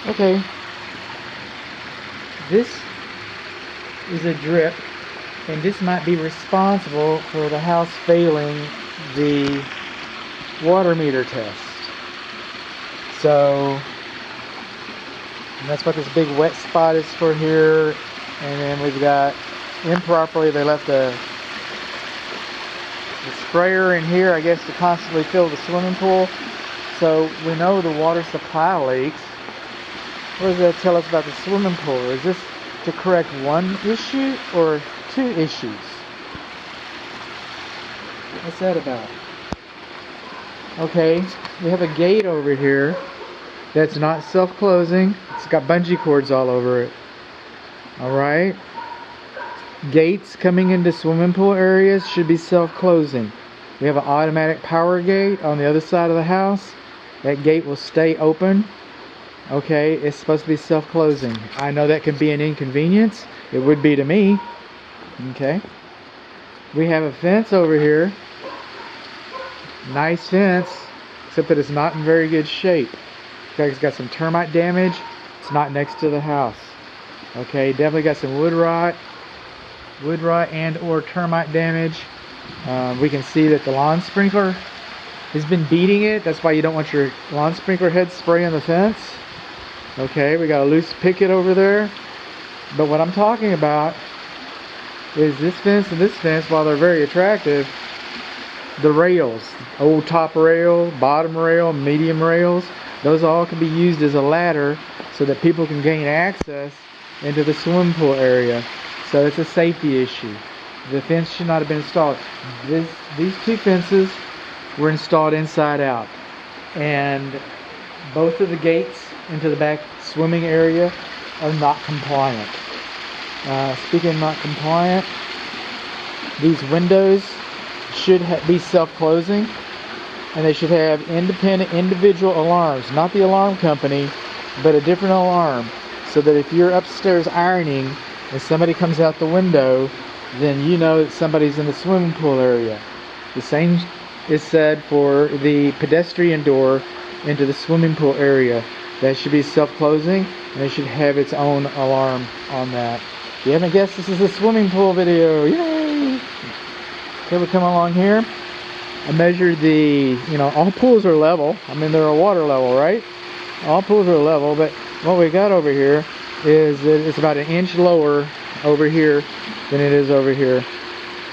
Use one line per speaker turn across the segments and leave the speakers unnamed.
Okay, this is a drip, and this might be responsible for the house failing the water meter test. So that's what this big wet spot is for here. And then we've got, improperly they left the sprayer in here, I guess, to constantly fill the swimming pool. So we know the water supply leaks. What does that tell us about the swimming pool? Is this to correct one issue or two issues? What's that about? Okay, we have a gate over here that's not self-closing. It's got bungee cords all over it. Alright? Gates coming into swimming pool areas should be self-closing. We have an automatic power gate on the other side of the house. That gate will stay open. Okay, it's supposed to be self-closing. I know that can be an inconvenience. It would be to me. Okay. We have a fence over here. Nice fence, except that it's not in very good shape. Okay, it's got some termite damage. It's not next to the house. Okay, definitely got some wood rot and or termite damage. We can see that the lawn sprinkler has been beating it. That's why you don't want your lawn sprinkler head spraying the fence. Okay, we got a loose picket over there. But what I'm talking about is this fence and this fence, while they're very attractive, the rails, old top rail, bottom rail, medium rails, those all can be used as a ladder so that people can gain access into the swimming pool area. So it's a safety issue. The fence should not have been installed. These two fences were installed inside out, and both of the gates into the back swimming area are not compliant. Speaking of not compliant, these windows should be self-closing, and they should have independent individual alarms, not the alarm company, but a different alarm, so that if you're upstairs ironing and somebody comes out the window, then you know that somebody's in the swimming pool area. The same is said for the pedestrian door into the swimming pool area. That should be self-closing, and it should have its own alarm on that. If you haven't guessed, this is a swimming pool video. Yay! Okay, we come along here. I measured the, all pools are level. I mean, they're a water level, right? All pools are level, but what we got over here is that it's about an inch lower over here than it is over here.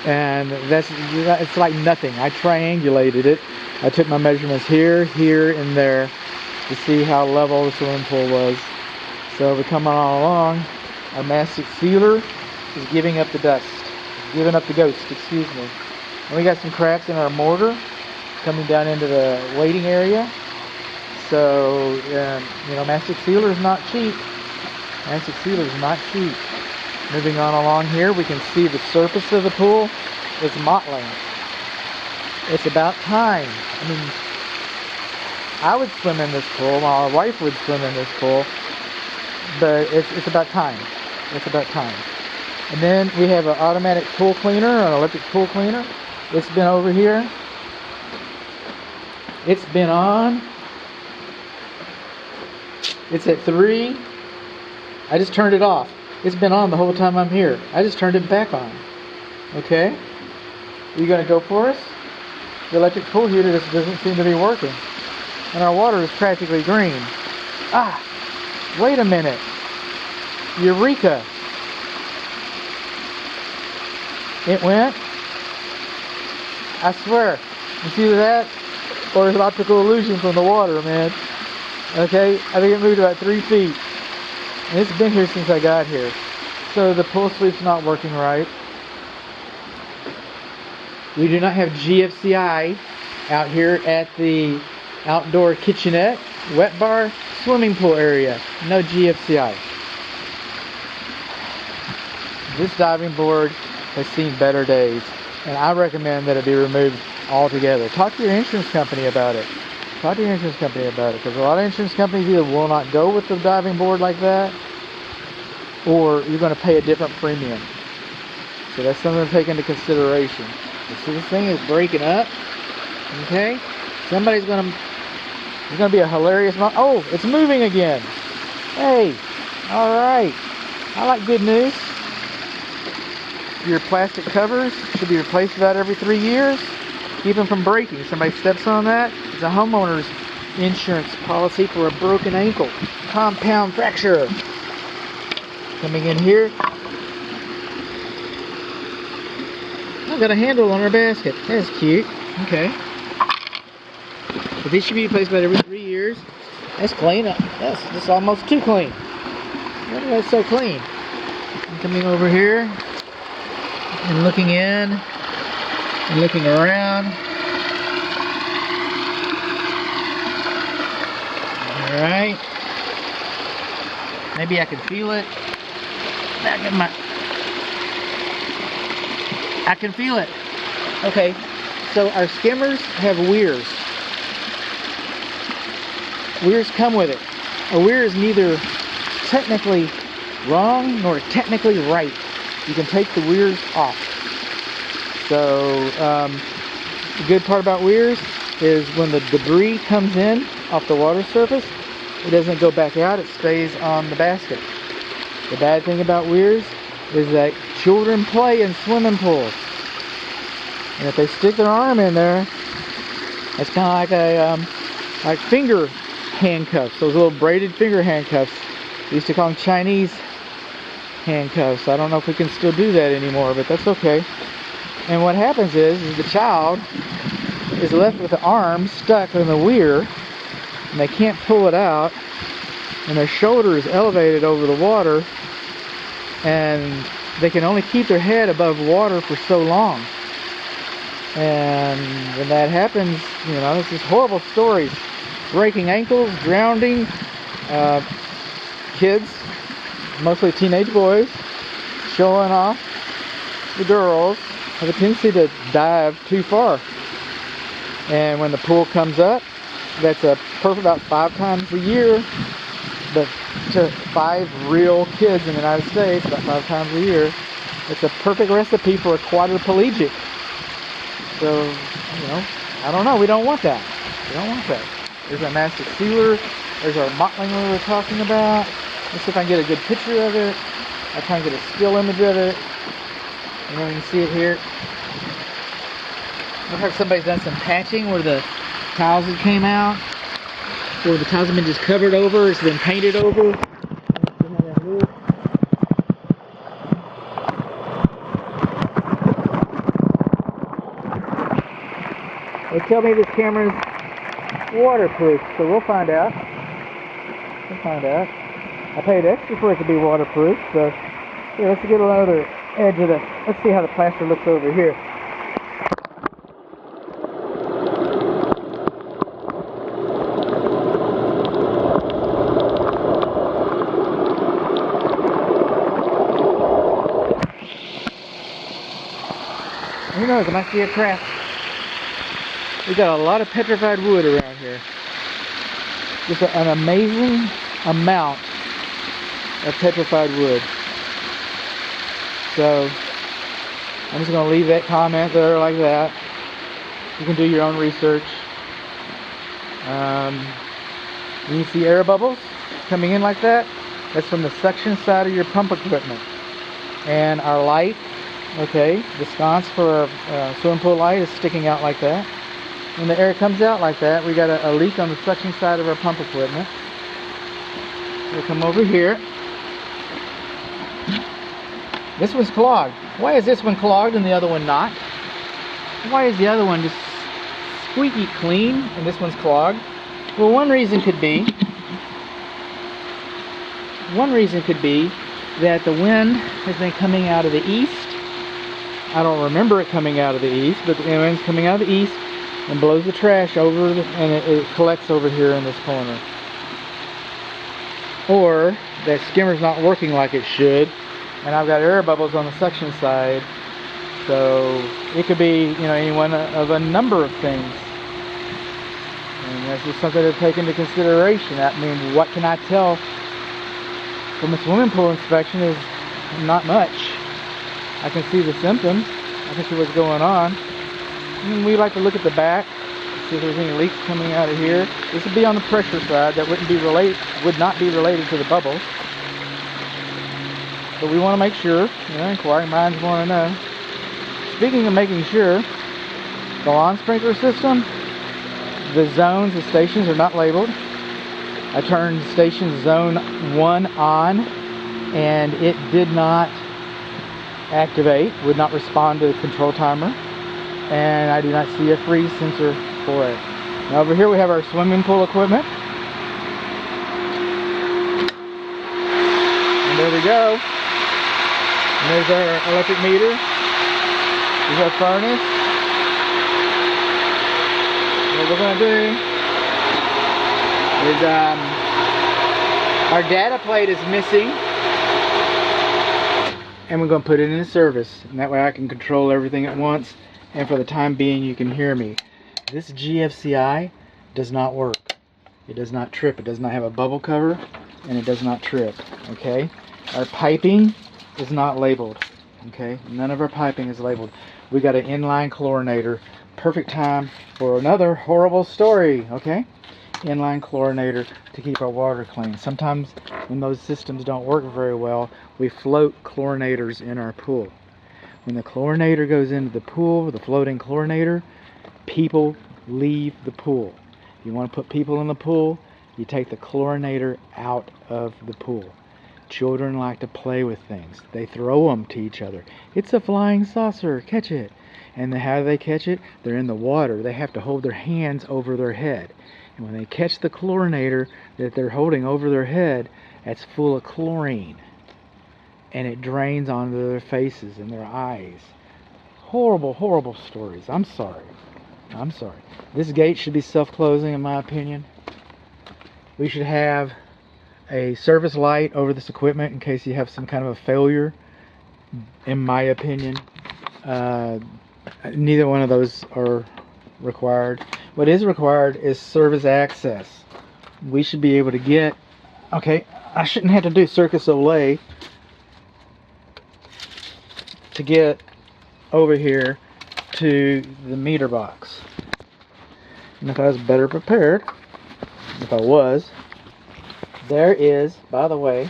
And it's like nothing. I triangulated it. I took my measurements here, here, and there to see how level the swimming pool was. So we're coming all along. Our mastic sealer is giving up the dust. Giving up the ghost, excuse me. And we got some cracks in our mortar coming down into the waiting area. So, mastic sealer is not cheap. Mastic sealer is not cheap. Moving on along here, we can see the surface of the pool is mottling. It's about time. I mean, I would swim in this pool, my wife would swim in this pool, but it's about time. It's about time. And then we have an automatic pool cleaner, an electric pool cleaner. It's been over here. It's been on. It's at 3. I just turned it off. It's been on the whole time I'm here. I just turned it back on. Okay? Are you going to go for us? The electric pool heater just doesn't seem to be working. And our water is practically green. Ah! Wait a minute. Eureka! It went. I swear. You see that? Or it's an optical illusion from the water, man. Okay? I think it moved about 3 feet. And it's been here since I got here. So the pool sweep's not working right. We do not have GFCI out here at the outdoor kitchenette, wet bar, swimming pool area. No GFCI. This diving board has seen better days, and I recommend that it be removed altogether. Talk to your insurance company about it. Talk to your insurance company about it, because a lot of insurance companies either will not go with the diving board like that, or you're going to pay a different premium. So that's something to take into consideration. So this thing is breaking up. Okay? There's going to be a hilarious moment. Oh, it's moving again. Hey, alright. I like good news. Your plastic covers should be replaced about every 3 years. Keep them from breaking. If somebody steps on that, it's a homeowner's insurance policy for a broken ankle. Compound fracture. Coming in here. I've got a handle on our basket. That's cute. Okay. But these should be replaced about every 3 years. That's clean. That's just almost too clean. Why is that so clean? I'm coming over here and looking in and looking around. Alright. Maybe I can feel it. I can feel it. Okay, so our skimmers have weirs. Weirs come with it. A weir is neither technically wrong nor technically right. You can take the weirs off. So the good part about weirs is when the debris comes in off the water surface, it doesn't go back out, it stays on the basket. The bad thing about weirs is that children play in swimming pools. And if they stick their arm in there, it's kind of like a like finger handcuffs, those little braided finger handcuffs. We used to call them Chinese handcuffs. I don't know if we can still do that anymore, but that's okay. And what happens is the child is left with the arm stuck in the weir, and they can't pull it out, and their shoulder is elevated over the water, and they can only keep their head above water for so long. And when that happens, you know, it's just horrible stories. Breaking ankles, drowning, kids, mostly teenage boys, showing off. The girls have a tendency to dive too far. And when the pool comes up, that's perfect about 5 times a year. But to 5 real kids in the United States, about 5 times a year, it's a perfect recipe for a quadriplegic. So, you know, I don't know. We don't want that. We don't want that. There's our master sealer. There's our mottling we were talking about. Let's see if I can get a good picture of it. I'll try and get a still image of it. And then you can see it here. Looks like somebody's done some patching where the tiles that came out. Or the tiles have been just covered over. It's been painted over. They tell me this camera's waterproof, so we'll find out. I paid extra for it to be waterproof, so here, let's get another edge of let's see how the plaster looks over here. Who knows, it might be a trap. We got a lot of petrified wood around here. Just an amazing amount of petrified wood. So I'm just going to leave that comment there like that. You can do your own research. You see air bubbles coming in like that? That's from the suction side of your pump equipment. And our light, okay, the sconce for our swimming pool light is sticking out like that. When the air comes out like that, we got a leak on the suction side of our pump equipment. We'll come over here. This one's clogged. Why is this one clogged and the other one not? Why is the other one just squeaky clean and this one's clogged? Well, one reason could be that the wind has been coming out of the east. I don't remember it coming out of the east, but the wind's coming out of the east and blows the trash over and it collects over here in this corner. Or that skimmer's not working like it should, and I've got air bubbles on the suction side. So it could be, you know, any one of a number of things. And that's just something to take into consideration. I mean, what can I tell from a swimming pool inspection is not much. I can see the symptoms. I can see what's going on. And we like to look at the back See if there's any leaks coming out of here. This would be on the pressure side. That would not be related to the bubbles. But we want to make sure, inquiring minds want to know. Speaking of making sure, the lawn sprinkler system, the zones, the stations are not labeled. I turned station zone 1 on and it did not activate, would not respond to the control timer, and I do not see a freeze sensor for it. Now over here we have our swimming pool equipment. And there we go. And there's our electric meter. There's our furnace. What we're going to do is our data plate is missing, and we're going to put it into service, and that way I can control everything at once, and for the time being you can hear me. This GFCI does not work. It does not trip. It does not have a bubble cover, and it does not trip. Okay, our piping is not labeled. Okay, none of our piping is labeled. We got an inline chlorinator. Perfect time for another horrible story. Okay, inline chlorinator to keep our water clean. Sometimes when those systems don't work very well, we float chlorinators in our pool. When the chlorinator goes into the pool, the floating chlorinator, people leave the pool. If you want to put people in the pool, you take the chlorinator out of the pool. Children like to play with things. They throw them to each other. It's a flying saucer, catch it. And how do they catch it? They're in the water. They have to hold their hands over their head. And when they catch the chlorinator that they're holding over their head, that's full of chlorine. And it drains onto their faces and their eyes. Horrible, horrible stories. I'm sorry. I'm sorry. This gate should be self-closing in my opinion. We should have a service light over this equipment in case you have some kind of a failure, in my opinion. Neither one of those are required. What is required is service access. We should be able to get, okay, I shouldn't have to do Circus Olay to get over here to the meter box. And if I was better prepared, if I was, there is, by the way,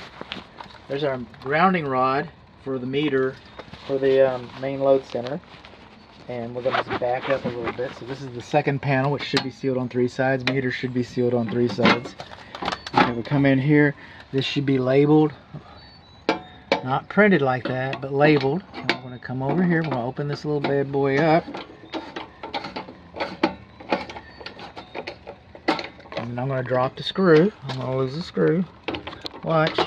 there's our grounding rod for the meter for the main load center. And we're going to back up a little bit. So this is the second panel, which should be sealed on 3 sides. Meter should be sealed on 3 sides. Okay, we come in here. This should be labeled. Not printed like that, but labeled. And we're going to come over here. We're going to open this little bad boy up. And I'm going to drop the screw. I'm going to lose the screw. Watch.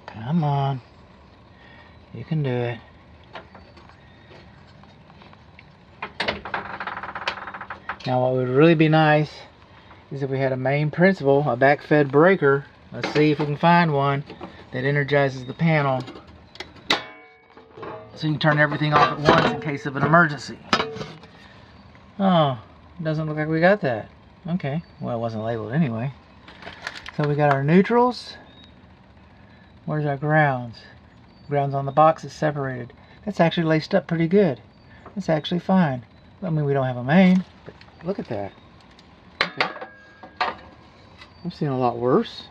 Come on. You can do it. Now what would really be nice is if we had a main principal, a backfed breaker. Let's see if we can find one that energizes the panel so you can turn everything off at once in case of an emergency. Oh, doesn't look like we got that. Okay, well, it wasn't labeled anyway. So we got our neutrals. Where's our grounds? Grounds on the box is separated. That's actually laced up pretty good. That's actually fine. I mean, we don't have a main, but look at that. Okay. I've seen a lot worse.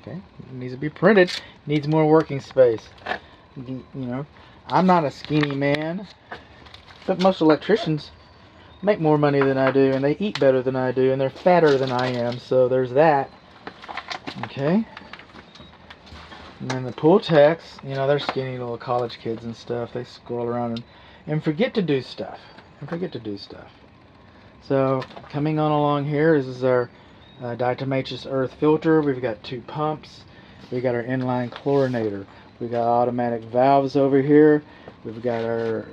Okay, it needs to be printed. Needs more working space. You know, I'm not a skinny man, but most electricians make more money than I do, and they eat better than I do, and they're fatter than I am, so there's that. Okay. And then the pool techs, you know, they're skinny little college kids and stuff. They scroll around and forget to do stuff. So, coming on along here is our diatomaceous earth filter. We've got 2 pumps. We got our inline chlorinator. We got automatic valves over here. We've got our,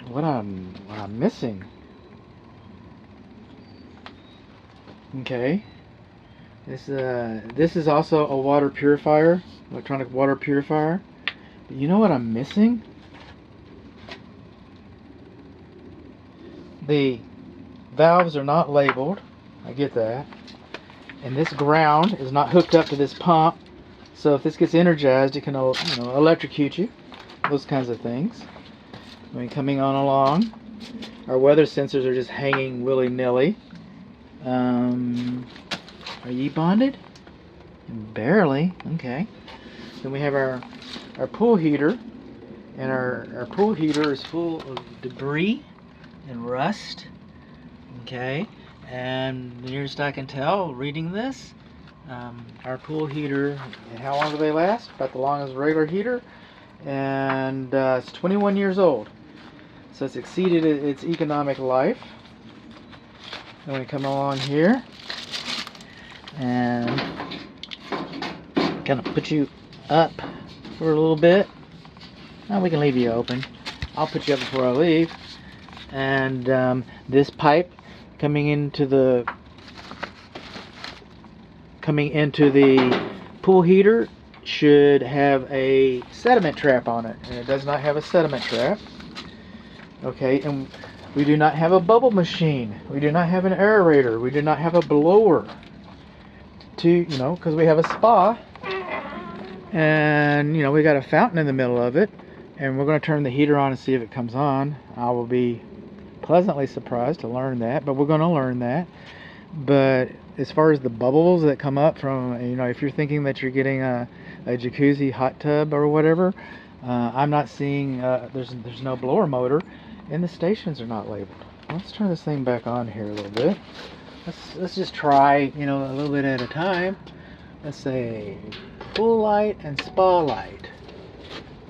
what I'm missing. Okay. This is also a water purifier, electronic water purifier. But you know what I'm missing? The valves are not labeled. I get that. And this ground is not hooked up to this pump. So if this gets energized, it can, you know, electrocute you. those kinds of things. I mean, coming on along. Our weather sensors are just hanging willy-nilly. Are you bonded? Barely. Okay. Then we have our pool heater, and our pool heater is full of debris and rust. Okay. And the nearest I can tell, reading this, our pool heater, and how long do they last? About the long as a regular heater, and it's 21 years old. So it's exceeded its economic life. I'm going to come along here and kind of put you up for a little bit. Oh, we can leave you open. I'll put you up before I leave. And this pipe coming into the pool heater should have a sediment trap on it, and it does not have a sediment trap. Okay, and we do not have a bubble machine. We do not have an aerator. We do not have a blower. Because we have a spa, and we got a fountain in the middle of it, and we're going to turn the heater on and see if it comes on. I will be pleasantly surprised to learn that, but we're going to learn that. But as far as the bubbles that come up from, if you're thinking that you're getting a jacuzzi hot tub or whatever, I'm not seeing, there's no blower motor, and the stations are not labeled. Let's turn this thing back on here a little bit. Let's just try, a little bit at a time. Let's say pool light and spa light.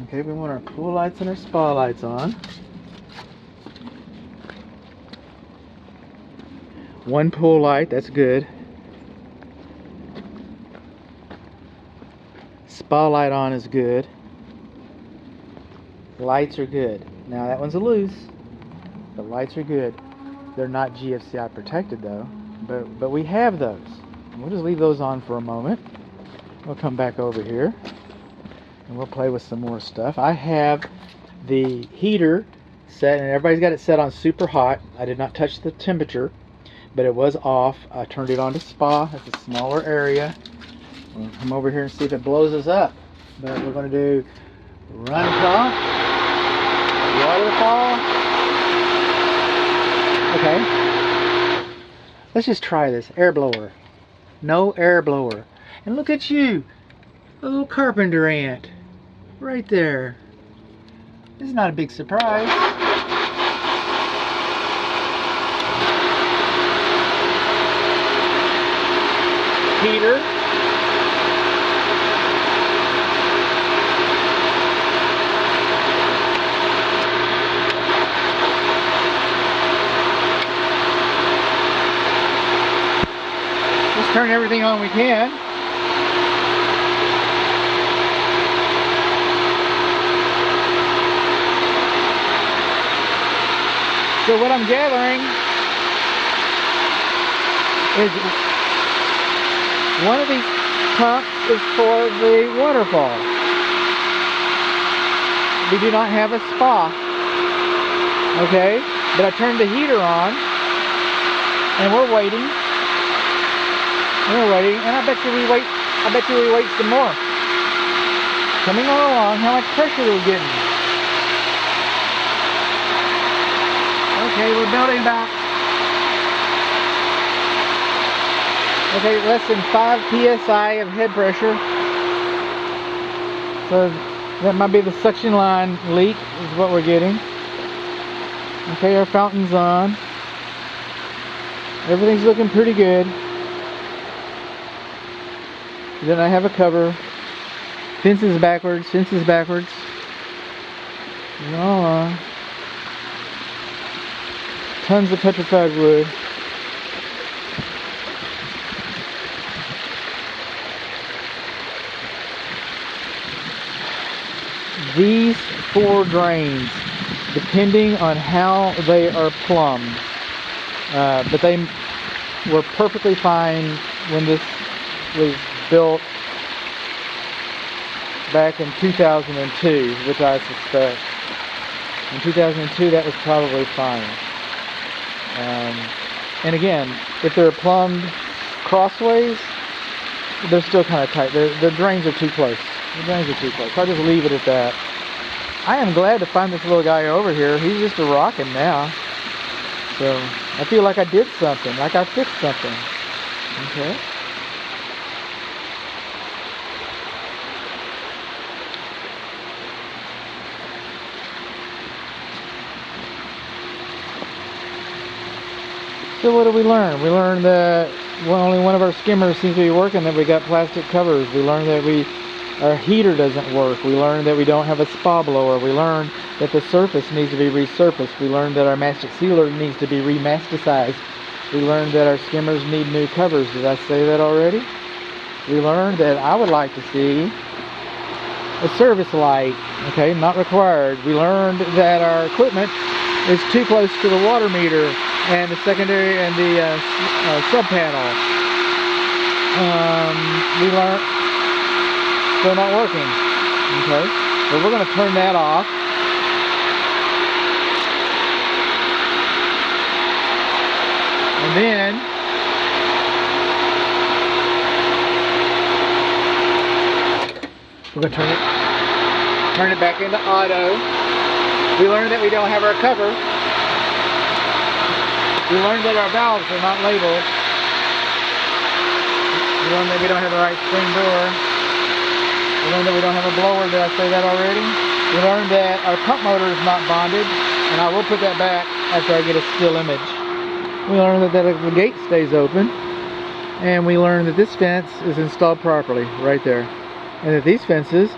Okay, we want our pool lights and our spa lights on. One pool light, that's good. Spa light on is good. Lights are good. Now that one's a loose. The lights are good. They're not GFCI protected though, but we have those. We'll just leave those on for a moment. We'll come back over here and we'll play with some more stuff. I have the heater set, and everybody's got it set on super hot. I did not touch the temperature, but it was off. I turned it on to spa. It's a smaller area. We'll come over here and see if it blows us up. But we're going to do run pump, waterfall. Okay. Let's just try this. Air blower. No air blower. And look at you. A little carpenter ant. Right there. This is not a big surprise. Heater. Let's turn everything on we can. So what I'm gathering is one of these pumps is for the waterfall. We do not have a spa. Okay, but I turned the heater on and we're waiting. And I bet you we wait some more. Coming on along, how much pressure are we getting? Okay, we're building back. Okay, less than 5 psi of head pressure. So that might be the suction line leak is what we're getting. Okay, our fountain's on. Everything's looking pretty good. Then I have a cover. Fence is backwards. We're all on. Tons of petrified wood. These 4 drains, depending on how they are plumbed, but they were perfectly fine when this was built back in 2002, which I suspect. In 2002, that was probably fine. And again, if they're plumbed crossways, they're still kind of tight. The drains are too close. I'll just leave it at that. I am glad to find this little guy over here. He's just a rocking now. So I feel like I did something, like I fixed something. Okay. So what did we learn? We learned that only one of our skimmers seems to be working, that we got plastic covers. We learned that our heater doesn't work. We learned that we don't have a spa blower. We learned that the surface needs to be resurfaced. We learned that our mastic sealer needs to be remasticized. We learned that our skimmers need new covers. Did I say that already? We learned that I would like to see a service light. Okay, not required. We learned that our equipment is too close to the water meter and the secondary and the sub panel. We learned they're not working. Okay, so we're going to turn that off. And then we're going to turn it back into auto. We learned that we don't have our cover. We learned that our valves are not labeled. We learned that we don't have the right spring door. We learned that we don't have a blower. Did I say that already? We learned that our pump motor is not bonded, and I will put that back after I get a still image. We learned that the gate stays open, and we learned that this fence is installed properly right there, and that these fences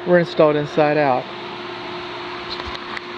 were installed inside out.